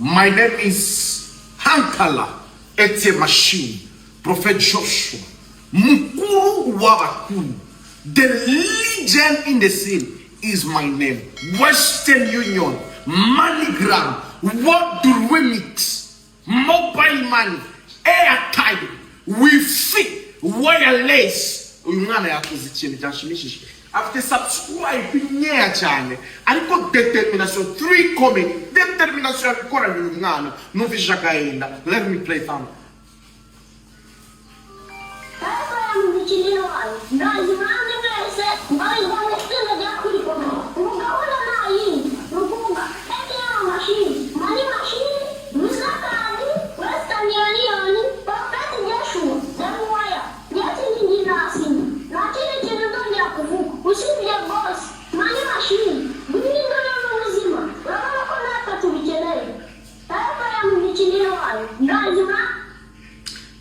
My name is Hankala Ete Machine, Prophet Joshua, Mukuru Wabakuru. The legend in the scene is my name. Western Union, MoneyGram, What Do Remix, Mobile Money, Airtime, We Fit, Wireless. After subscribing near channel, I got determination 3 coming. Determination no fish. Let me play fun.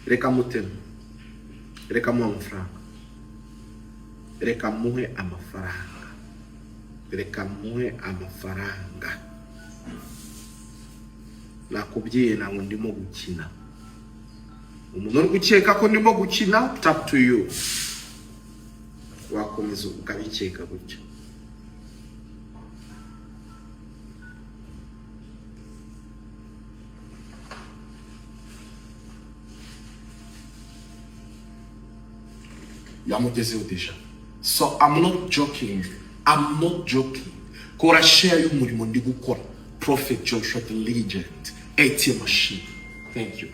Reka mutema, reka muhe amafaranga, reka muhe amafaranga, reka muhe amafaranga. Nakubwiye nawe ndimo gukina. Umuntu uri gukeka ko ndimo gukina, it's up to you. Wakomeza ukabikeka gutyo. So I'm not joking. I'm not joking. Kora share y'umurimo ndi gukora. Prophet Joshua the legend. ATM machine. Thank you.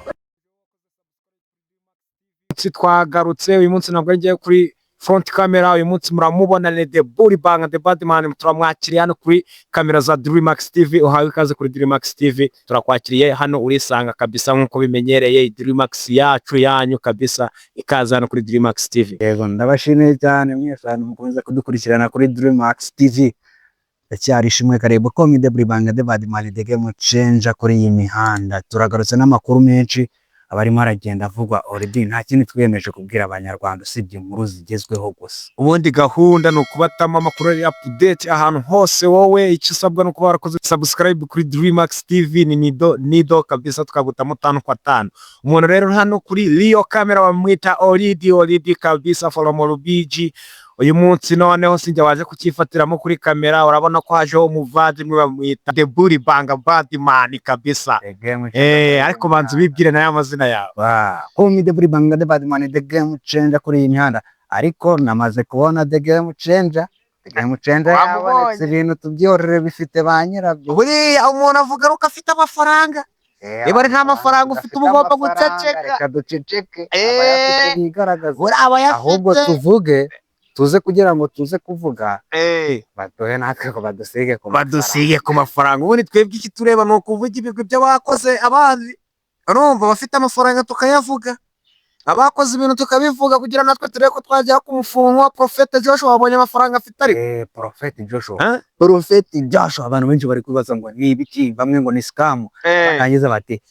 Twagarutse uyu munsi nabwo ngiye kuri front camera. Uyu munsi muramubona ni The Bully Bang the Badman. Turamwakiriye hano kuri kamera za Dreamax TV. Uhawe ikaze kuri Dreamax TV. Turakwakiriye hano urisanga kabisa nkuko bimenyereye Dreamax yacu yanyu kabisa, ikaze hano kuri Dreamax TV. Yego ndabashimiye cyane mwese hano mukomeza kudukurikirana kuri Dreamax TV. Ndacyari ishimwe karebo ko The Bully Bang the Badman the game changer kuri iyi mihanda. Turagarutse n'amakuru menshi abarimo aragenda avugwa already, nta kintu twiyemeje kubwira abanyarwanda usibye inkuru zigezweho gusa. Ubundi gahunda no kubatama amakuru ari update ahantu hose. Wowe icyo usabwa no kuba warakoze subscribe kuri Dreamax TV. Ni nido kabisa, tukagutamo 5 kwa 5. Umuntu rero hano kuri Rio camera bamwita Oridi kabisa, follow Morubiji. Uyu munsi noneho sinjye waje kukifatiramo kuri kamera. Urabona ko hajeho umuvandimwe bamwita The Bully Bang Badman kabisa. Ariko banzu bibwire nayo amazina yawe. Ko The Bully Bang the Badman the game changer kuri iyi mihanda. Ariko namaze kubona the game changer. The game changer yabonetse, ibintu tubyorere bifite ba nyirabyo. Buriya umuntu avuga ko afite amafaranga. Niba ari nta mafaranga ufite ubugomba guceceka. Reka duceceke. Abayafite bigaragaza. Ahubwo tuze kugira ngo tuze kuvuga badohe natwe ko badusige ku mafaranga. Ubundi twebwe iki tureba no kuvuga ibigwi by'abakoze abandi. Urumva bafite amafaranga tukayavuga, abakoze ibintu tukabivuga kugira natwe turebe ko twajya ku mufungo wa Prophet Joshua wabonye amafaranga afite. Ariko Prophet Joshua abantu benshi bari kubaza ngo ni ibiki, bamwe ngo ni scam, bakangiza bati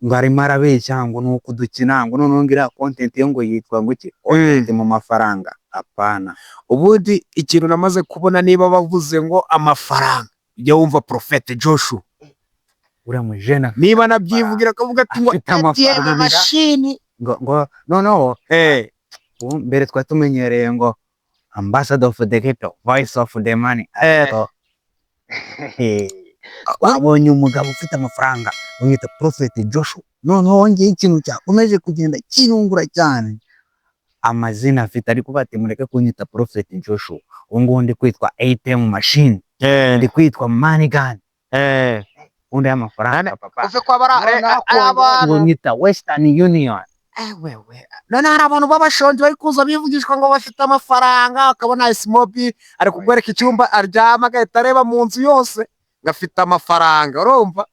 ngari marabe cyangwa nuko dukina ngo none ngira content yo ngo yitwa nguki content mu mafaranga. Apana. Ubundi ikintu namaze kubona, niba bavuze ngo amafaranga ujya wumva Prophet Joshua uramujena, niba nabyivugira akavuga ati ngo ATM machine ngo no mbere twatumenyereye ngo ambassador of the ghetto, voice of the money. Wabonye umugabo ufite amafaranga umwita Prophet Joshua. Noneho ngiye ikintu cyakomeje kugenda kinungura cyane, amazina afite ariko bati mureke kunyita Prophet Joshua. Ngo ndi kwitwa ATM machine, ndi kwitwa money gun. Undi amafaranga papa uve kwa bara nyita Western Union. Wewe none hari abantu babashonje bari kuza bivugishwa ngo bafite amafaranga, akabona Smobi ari kugwereka icyumba aryama agahita areba mu nzu yose gafite amafaranga. Urumva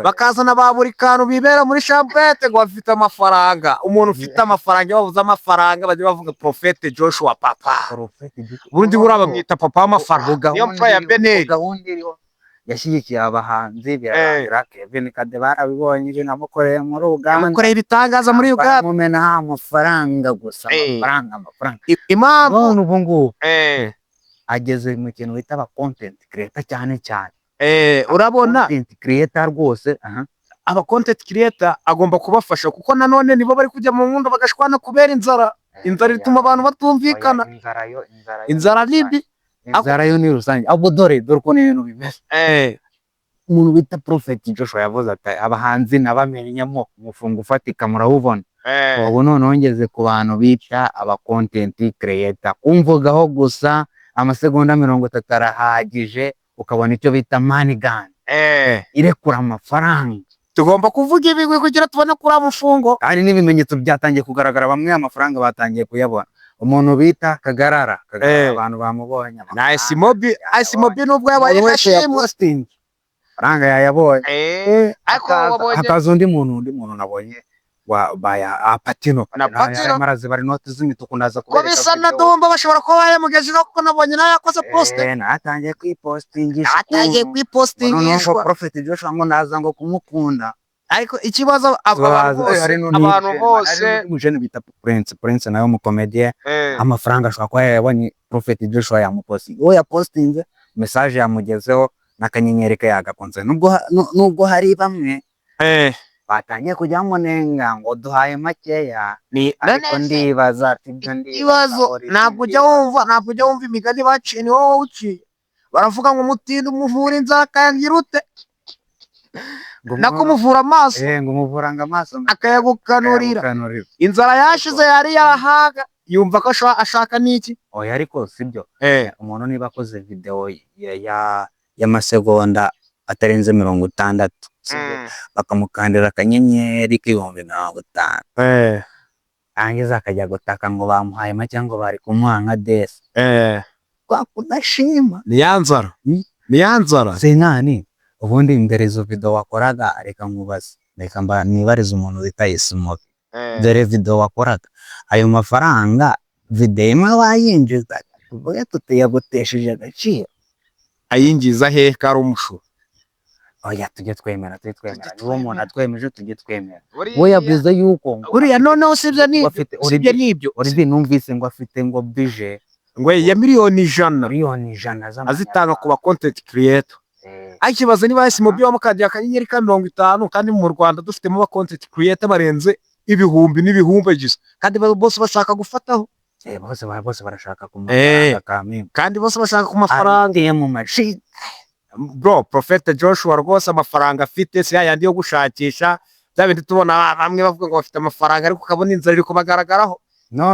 bakazana ba buri kantu bibera muri champete ngo bafite amafaranga. Umuntu ufite amafaranga bavuze amafaranga bajye bavuga Prophet Joshua papa. Ubundi burabamwita papa w'amafaranga. Niyo mfura ya Benel yashyigikiye abahanzi birarangira. Kevin Kade barabibonye ibyo namukoreye muri Uganda, namukoreye ibitangaza muri Uganda, mumena amafaranga gusa, amafaranga. Impamvu ubu ngubu ageze mu kintu bita aba content creator cyane. urabona content creator rwose aba content creator agomba kubafasha kuko nanone nibo bari kujya mu nkundo bagashwana kubera inzara ituma abantu batumvikana. Inzara nibi, inzara yo ni rusange. Abo dore ukuntu ibintu bimeze. Umuntu bita Prophet Joshua yavuze ati abahanzi nabamenyamo umufungo ufatika murawubona. Ubu noneho ngeze ku bantu bica aba content creator, kumvugaho gusa amasegonda 30 arahagije ukabona icyo bita money gun, irekura amafaranga. Tugomba kuvuga ibigwi kugira tubone kuri amufungo. Hari n'ibimenyetso byatangiye kugaragara, bamwe amafaranga batangiye kuyabona. Umuntu bita Kagarara abantu bamubonye. Na Isimobi nubwo yabaye gashimwe faranga yayabonye. Ariko hakaza undi muntu nabonye baya Patino marazi bari note z'imituku naza kubereka ko bisa na Dumba bashobora kuba bayamugejeje kuko nabonye nayo yakoze post. Natangiye kwipostingishwa Prophet Joshua ngo naza ngo kumukunda. Ariko ikibazo abantu bose umujene bita Prince nayo mu comedian amafaranga ashobora kuba yabonye Prophet Joshua yamupostinga. Uwo yapostinze message yamugezeho n'akanyenyeri ke yagakonze. Nubwo hari bamwe batangiye kujya munenga ngo duhaye makeya, ariko ndibaza ati ibibazo ntabwo ujya wumva imigani baciye ni wowe uciye. Baravuga ngo umutindi umuvura inzara akayagira ute nakumuvura amaso ngo umuvuranga amaso akayagukanurira. Inzara yashize yari yahaga yumva ko ashaka niki. Oya ariko sibyo. Umuntu niba akoze video y'amasegonda atarenze 60 bakamukandira akanyenyeri k'50, angiza akajya gutaka ngo bamuhaye make ngo bari kumuha nka desi. Kwa kudashima ni yanzara senani. Ubundi imbere izo video wakoraga reka nkubaza, reka mba nibariza umuntu bita Isimobi. Dore video wakoraga ayo mafaranga video imwe wayinjiza tuvuge tutayagotesheje agaciro, ayinjiza he kari umushuro. Oya tujye twemera niwo umuntu atwemeje tujye twemera. We yavuze yuko uriya noneho sibyo nibyo uri numvise ngo afite ngo budget ngo ya miliyoni 100 azitanga ku ba content creator. Akibaza niba Isimobi wamukadiye akanyenyeri ka 50 kandi mu Rwanda dufitemo ba content creator barenze ibihumbi n'ibihumbi gisa kandi bose bashaka gufataho. Bose barashaka ku mafaranga kandi bose bashaka ku mafaranga ye mu machine. Bro, Prophet Joshua rwose amafaranga afite si yandi yo gushakisha byabindi tubona bamwe bavuga ngo bafite amafaranga ariko ukabona inzara iri kubagaragaraho.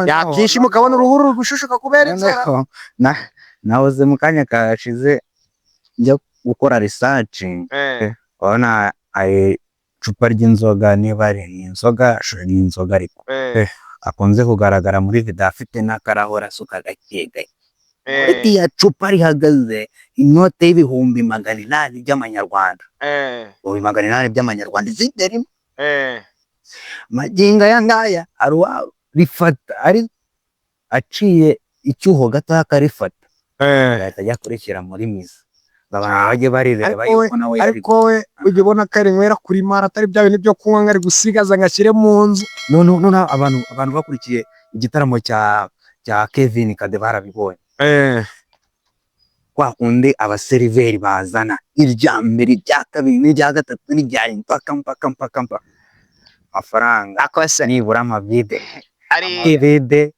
Yakishima ukabona uruhuru rugushushuka kubera inzara. Nahoze mu kanya kashize njya gukora research, ubona ari cupa ry'inzoga niba ari inzoga ariko akunze kugaragara muri video afite n'akarahora asuka gake. Iriya cupa rihagaze inote y'ibihumbi 800 by'amanyarwanda. 800 by'amanyarwanda ziterimo. Maginga yangaya arwa rifata ari aciye icyuho gato akarifata. Ajya kurekera muri miza. Babana bajye barireba yuko nawe ariko we ugibona kare nwera kuri mara atari bya bintu byo kunywa ngari gusigaza ngashire mu nzu. No abantu bakurikiye igitaramo cya Kevin Kade barabibonye. Kwa kundi abaseriveri bazana irya mbere rya kabiri n'irya gatatu n'irya mpaka amafaranga akwese nibura amavide ari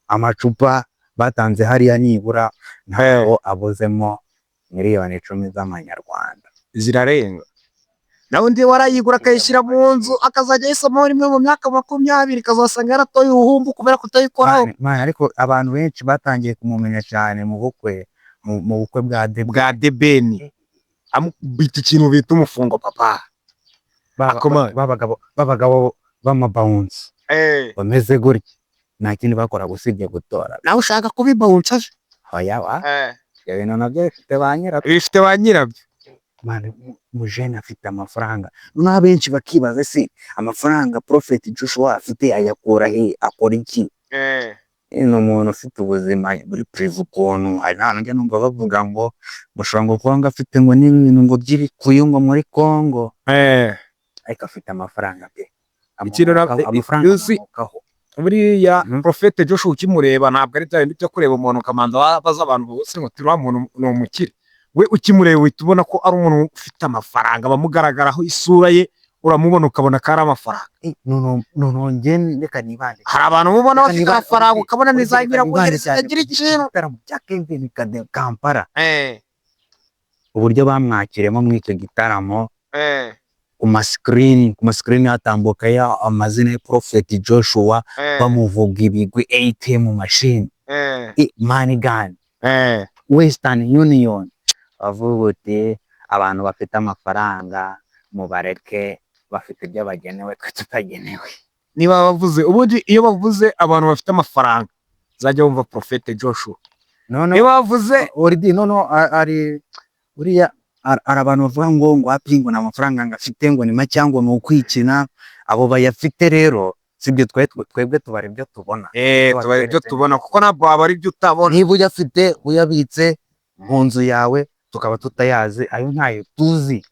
amacupa batanze hariya nibura ntaho abuzemo miliyoni 10 z'amanyarwanda zirarenga. Na undi warayigura akayishyira mu nzu akazajya yisamo rimwe mu myaka 20 kazasanga yaratoye ubuhumbu kubera kutayikoraho. Ariko abantu benshi batangiye kumumenya cyane mu bukwe bwa Debeni amubita ikintu bita umufungo papa. Babagabo b'amabounce bameze gutya nta kindi bakora gusibye gutora. Nawe ushaka kubibounce? Oya ibintu nabyo bifite ba nyirabyo. Mujene afite amafaranga. Nuna benshi bakibaza se amafaranga Prophet Joshua afite ayakura he, akora iki? Ino umuntu ufite ubuzima muri prive ukuntu hari nanjye numva bavuga ngo mushongo kwanga afite ngo n'ibintu ngo byiri kuyungo muri Kongo. Ariko afite amafaranga pe. Ikintu yuzi buriya Prophet Joshua ukimureba ntabwo ari bya bintu byo kureba umuntu kamanza wabaza abantu bose ngo turi muntu no mukire. we ukimureba uhita ubona ko ari umuntu ufite amafaranga, bamugaragaraho isura ye uramubona ukabona ko ari amafaranga. noneho njye reka nibande, Hari abantu mubona bafite amafaranga ukabona nizagira kugira ikintu cya Kevin Kampala, uburyo bamwakiremo muri icyo gitaramo, ku masikirini hatambuka amazina ya Prophet Joshua, bamuvuga ibigwi, ATM machine, money gun, Western Union, bavuga uti abantu bafite amafaranga mubareke, bafite ibyo bagenewe, twe tutagenewe. Niba bavuze ubundi, iyo bavuze abantu bafite amafaranga zajya bumva Prophet Joshua. Niba bavuze ari uriya ari abantu bavuga ngo apingo na amafaranga ngafite ngo ni make ngo ni ukwikina, abo bayafite rero sibyo twebwe tubara ibyo tubona, tubara ibyo tubona kuko ntabwo waba ari ibyo utabona. Niba uyafite uyabitse mu nzu yawe tukaba tutayazi, ayo ntayo tuzi,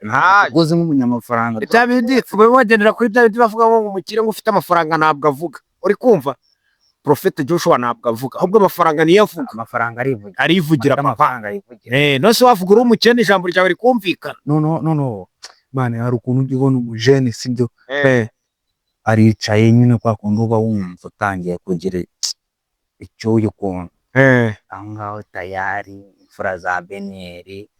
tuzi nk'umunyamafaranga. Bya bindi bagendera kuri bya bindi bavuga ngo umukire ngo ufite amafaranga ntabwo avuga, uri kumva? Prophet Joshua ntabwo avuga, ahubwo amafaranga niyo avuga. Amafaranga arivugira papa. Nose wavuga uri umukene ijambo ryawe rikumvikana. No mane, hari ukuntu ujya ubona umujene sibyo, aricaye nyine kwa kundi uba wumva utangiye kugira icyo ukuntu, aho ngaho tayari imfura za Beneri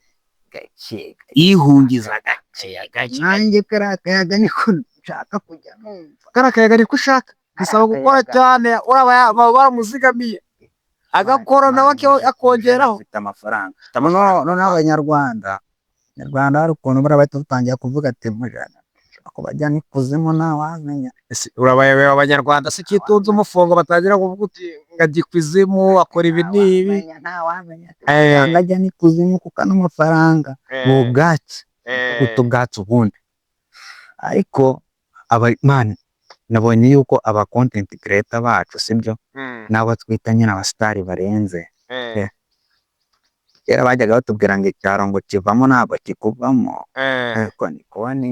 gake yihungiza gake. Nanjye karakayaga niko nshaka kujya numva, karakayaga niko ushaka, bisaba gukora cyane, uraba baramuzigamiye agakora nawe akongeraho afite amafaranga. None Abanyarwanda hari ukuntu barabahita batangira kuvuga ati mujana ko bajyana ikuzimu ntawamenya. Urabaye Abanyarwanda se kitunze umufungo batangira kuvuga uti ngajya ikuzimu akora ibi n'ibi, ntawamenya ngajya ikuzimu kuko n'amafaranga mu bwatsi utubwatsi ubundi. Ariko mani, nabonye yuko aba content creator bacu sibyo, nabo twita nyine abasitari barenze, kera bajyaga batubwira ngo icyaro ngo kivamo ntabwo kikuvamo, ariko ni kubona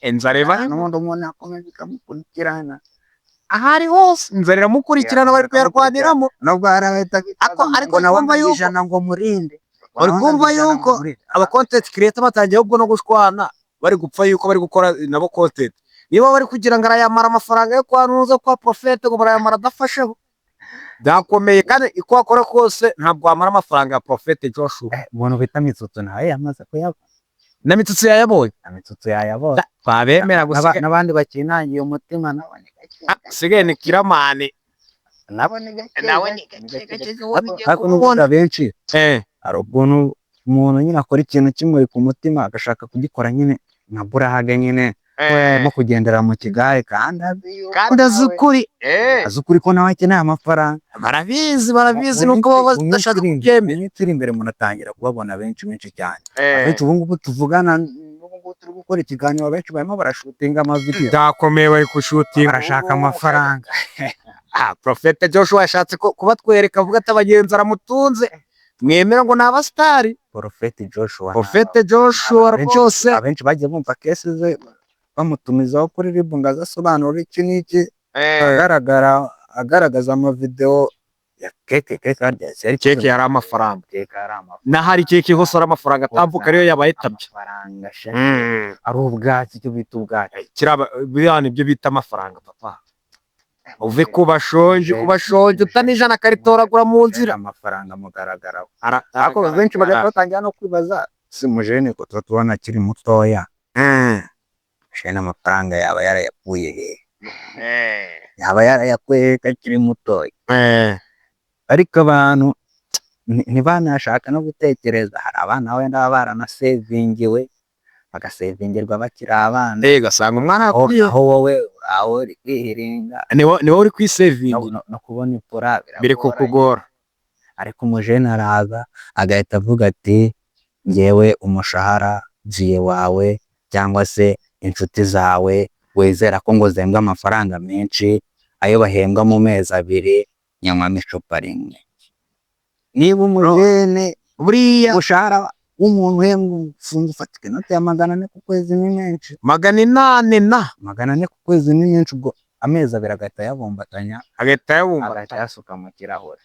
inzara iba n'ubundi umuntu akomeza ikamukurikirana ahari hose, inzara iramukurikirana bari kuyarwaniramo. nubwo harabahita ariko nawe ijana ngo murinde, uri kumva yuko aba content creator batangiye ubwo no gushwana, bari gupfa yuko bari gukora nabo content, niba bari kugira ngo arayamara amafaranga yo kwanuza kwa Prophet ngo barayamara adafasheho, byakomeye. Kandi iko akora kose ntabwo wamara amafaranga ya Prophet Joshua. Umuntu bita Mitsutsu nawe yamaze kuyabona, na Mitsutsu yayabonye, twabemera gusa n'abandi bakinangiye umutima nabo ni gake, sigaye ni Kiramani nabo ni gake. Ariko n'ubundi benshi hari ukuntu umuntu nyine akora ikintu kimuri ku mutima agashaka kugikora nyine nka burahaga nyine, mo kugendera mu kigare kandi azi ukuri ko nawe akeneye amafaranga. barabizi nuko baba badashaka kubyemera. Turi imbere munatangira kubabona benshi cyane, benshi ubu ngubu tuvugana, n'ubu ngubu turi gukora ikiganiro, benshi barimo barashutinga amavideo, byakomeye bari kushutinga, barashaka amafaranga. Prophet Joshua yashatse kubatwereka, avuga ati abagenzi aramutunze, mwemera ngo ni abasitari. Prophet Joshua rwose abenshi bagiye bumva kesi ze bamutumizaho kuri ribu ngo azasobanura iki n'iki, agaragaza amavideo ya keke yari amafaranga, n'ahari keke hose ari amafaranga atambuka, ariyo yabaye tabye, ari ubwatsi, icyo bita ubwatsi, biriya nibyo bita amafaranga papa. Uve ku bashonje utanijana akaritoragura mu nzira, amafaranga mugaragaraho. Ariko benshi batangira no kwibaza, si mujene ko tubona akiri mutoya, shena amafaranga yaba yarayakuye he? Yaba yarayakuye kakiri mutoya? Ariko abantu ntibanashaka no gutekereza, hari abana wenda baba baranasevingiwe, bagasevingirwa bakiri abana, gasanga umwana yakuriye aho wowe uri kwihiringa, ni wowe uri kwisevinga no kubona ipura biri kukugora. Ariko umujene araza agahita avuga ati ngewe umushahara jiye wawe cyangwa se inshuti zawe wizera ko ngo zembwa amafaranga menshi, ayo bahembwa mu mezi 2 nyanywamo icupa rimwe. Niba umujene buriya umushahara w'umuntu uhembwa ufunga ufatika inote ya 400 ku kwezi ni menshi, 400 ku kwezi ni menshi, ubwo amezi 2 agahita yabombatanya, agahita yasuka mu kirahure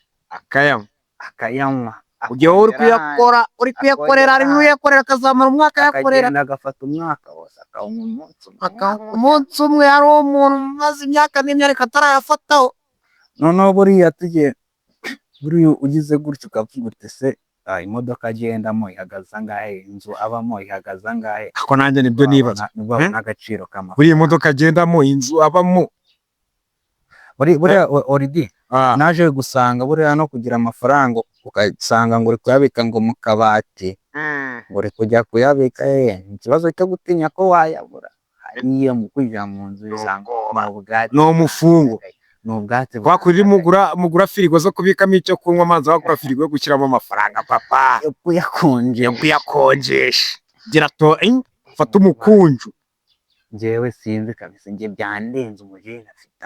akayanywa, Ugiye uri kuyakorera ari n'uyakorera akazamara umwaka yakorera akagenda agafata umwaka wose akawunywa umunsi umwe hari umuntu umaze imyaka n'imyaka atarayafataho. noneho buriya ugize gutyo ukavuga uti se imodoka agendamo ihagaze angahe, inzu abamo ihagaze angahe, ako nanjye nibyo nibaza n'agaciro k'amafaranga buriya imodoka agendamo, inzu abamo. buriya oridi naje gusanga buriya no kugira amafaranga ugasanga ngo uri kuyabika ngo mu kabati, ngo uri kujya kuyabika ikibazo cyo gutinya ko wayabura hariya mu kwinjira mu nzu usanga ni umufungo. ni ubwatsi wakurira mugura firigo zo kubikamo icyo kunywa, amazi wakura firigo yo gushyiramo amafaranga papa yo kuyakonjesha gira to fata umukunju. njyewe sinzi kabisa, njye byandenze umujene afite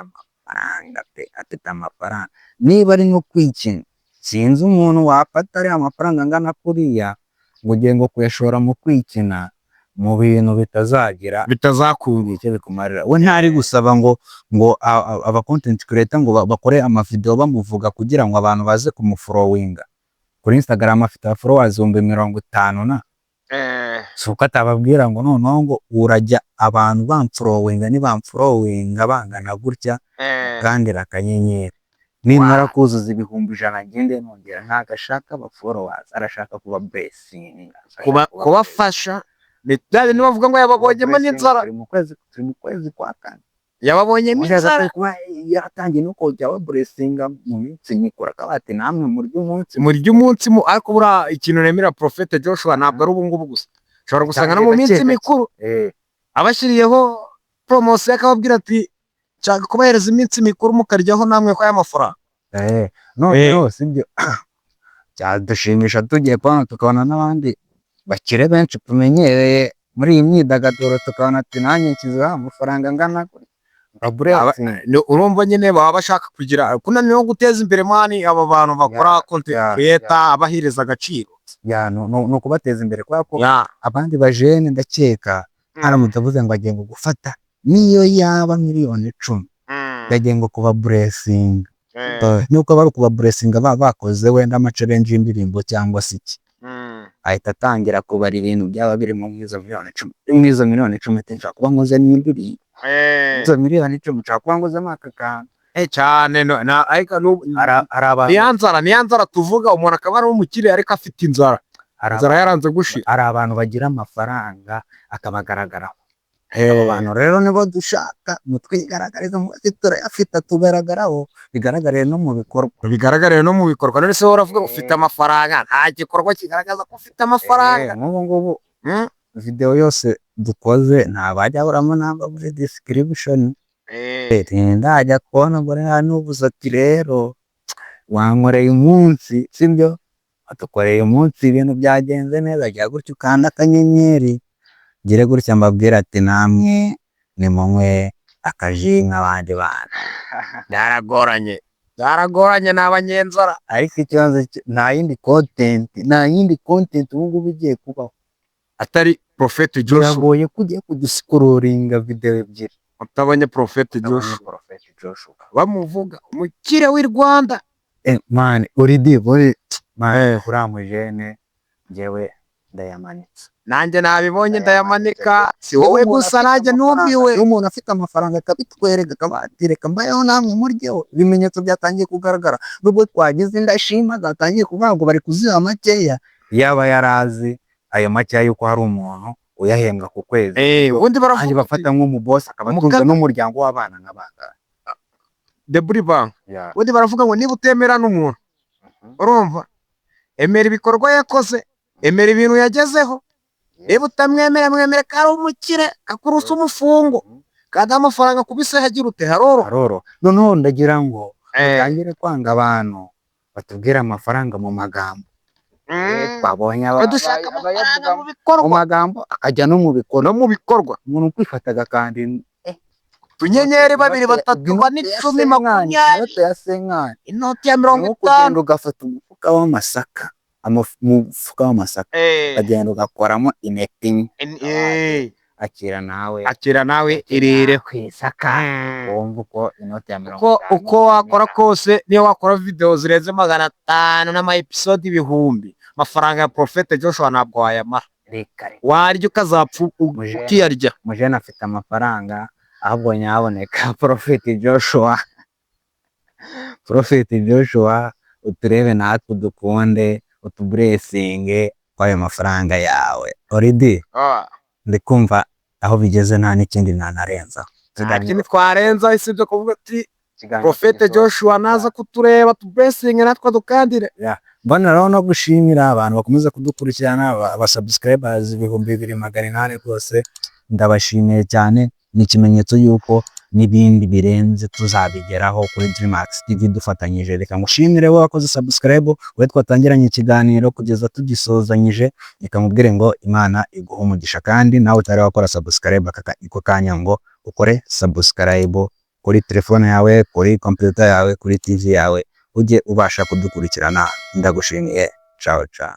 amafaranga niba ari nko kwikina, sinzi umuntu wafata ari amafaranga angana kuriya ngo ugiye ngo kuyashora mu kwikina mu bintu bitazakubira icyo bikumarira. we ntari gusaba ngo aba content creator ngo bakore amavideo bamuvuga kugira ngo abantu baze kumufollowinga kuri Instagram, afite followers 50,000 na suko atababwira ngo noneho ngo urajya abantu bamfollowinga nibamfollowinga bangana gutya kandi rakanyenyeri nimara kuzuza 100,000 ngende nongera ntagashaka aba followers, arashaka kuba blessing kubafasha. Nitwaje nibavuga ngo yababonyemo n'inzara, turi mu kwezi kwa kane yababonyemo inzara yaratangiye no kujya wa blessing mu minsi mikora kabati namwe muryo umunsi ariko bura ikintu nemera Prophet Joshua ntabwo ari ubu ngubu gusa, ushobora gusanga no mu minsi mikuru abashyiriyeho promotion akababwira ati nshaka kubahereza iminsi mikuru mukaryaho namwe kwa y'amafaranga. no sibyo cyadushimisha tugiye kubona tukabona n'abandi bakire benshi tumenyereye muri iyi myidagaduro, tukabona ati nanjye nshyizeho amafaranga angana urumva nyine baba bashaka kugira kunaniwe guteza imbere mani aba bantu bakora content creator abahereza agaciro no kubateza imbere kubera ko abandi bajene ndakeka haramutse avuze ngo agiye gufata niyo yaba miliyoni 10 yagiye ngo kuba blessing nuko bari kuba blessing bakoze wenda ama challenge y'indirimbo cyangwa se iki ahita atangira kubara ibintu byaba biri mu mwizo miliyoni 10 nshaka kuba nkoze n'indirimbo izo miliyoni 10 nshaka kuba nkoze amakaka cyane na ariko niyanzara tuvuga umuntu akaba ari umukire ariko afite inzara yaranze gushira. Ari abantu bagira amafaranga akabagaragaraho, abo bantu rero nibo dushaka mutwigaragariza mu sitora afite tugaragaraho, bigaragarire no mu bikorwa. None se uravuga ufite amafaranga nta gikorwa kigaragaza ko ufite amafaranga. Ngubu video yose dukoze nta bajya buramo namba muri description ndajya kubona ngo hano ubuze ati rero wankoreye umunsi sibyo, atukoreye umunsi ibintu byagenze neza jya gutyo ukanda akanyenyeri ngire gutya mbabwira ati namwe nimunywe akaji nk'abandi bantu. byaragoranye n'abanyenzara, ariko ikibazo nta yindi content ubu ngubu igiye kubaho atari Prophet Joshua. biragoye kujya kuduscrollinga video ebyiri utabonye Prophet Joshua bamuvuga umukire w'i Rwanda. Man uridi buri kuramujene njyewe ndayamanitse, nanjye nabibonye ndayamanika, si wowe gusa nanjye numiwe. Umuntu afite amafaranga akabitwereka akabatireka mbayeho namwe muryeho, ibimenyetso byatangiye kugaragara nubwo twagize indashima zatangiye kuvuga ngo bari kuziha makeya, yaba yarazi ayo makeya yuko hari umuntu uyahembwa ku kwezi ubundi baravuga bafata nk'umu boss akabatunga n'umuryango w'abana nk'abanga Deburi Bank. Ubundi baravuga ngo niba utemera n'umuntu urumva emera ibikorwa yakoze, emera ibintu yagezeho. Niba utamwemera mwemere ko ari umukire akurusa umufungo kandi amafaranga kubise hagira ute haroro. Noneho ndagira ngo utangire kwanga abantu batubwira amafaranga mu magambo. Babonye dushaka amafaranga mu bikorwa, mu magambo akajya no mu bikorwa. Umuntu kwifataga kandi tunyenyeri 2 3 4 10 20 inoti ya 50 ugafata umufuka w'amasaka, umufuka w'amasaka agenda ugakoramo ineti akira nawe irire kwisaka wumva uko inoti ya 50 uko wakora kose niyo wakora video zirenze 500 n'ama episode ibihumbi amafaranga ya Prophet Joshua ntabwo wayamara warya ukazapfa ukiyarya. Mujene afite amafaranga ahubwo nyaboneka Prophet Joshua uturebe natwe dukunde utuburesinge kwayo mafaranga yawe already ndikumva aho bigeze nta n'ikindi nanarenza ikindi twarenza isibyo kuvuga ati Prophet Joshua naza kutureba tuburesinge natwe dukandire. Mbona rero no gushimira abantu bakomeza kudukurikirana aba subscribers 2800 rwose ndabashimiye cyane. Ni ikimenyetso yuko n'ibindi birenze tuzabigeraho kuri Dreamax TV dufatanyije. Reka ngushimire wowe wakoze subscribe, we twatangiranye ikiganiro kugeza tugisozanyije. Reka mubwire ngo Imana iguhe umugisha, kandi nawe utari wakora subscribe iko kanya ngo ukore subscribe kuri telefone yawe, kuri computer yawe, kuri TV yawe, ujye ubasha kudukurikirana. Ndagushimiye. Ciao ciao.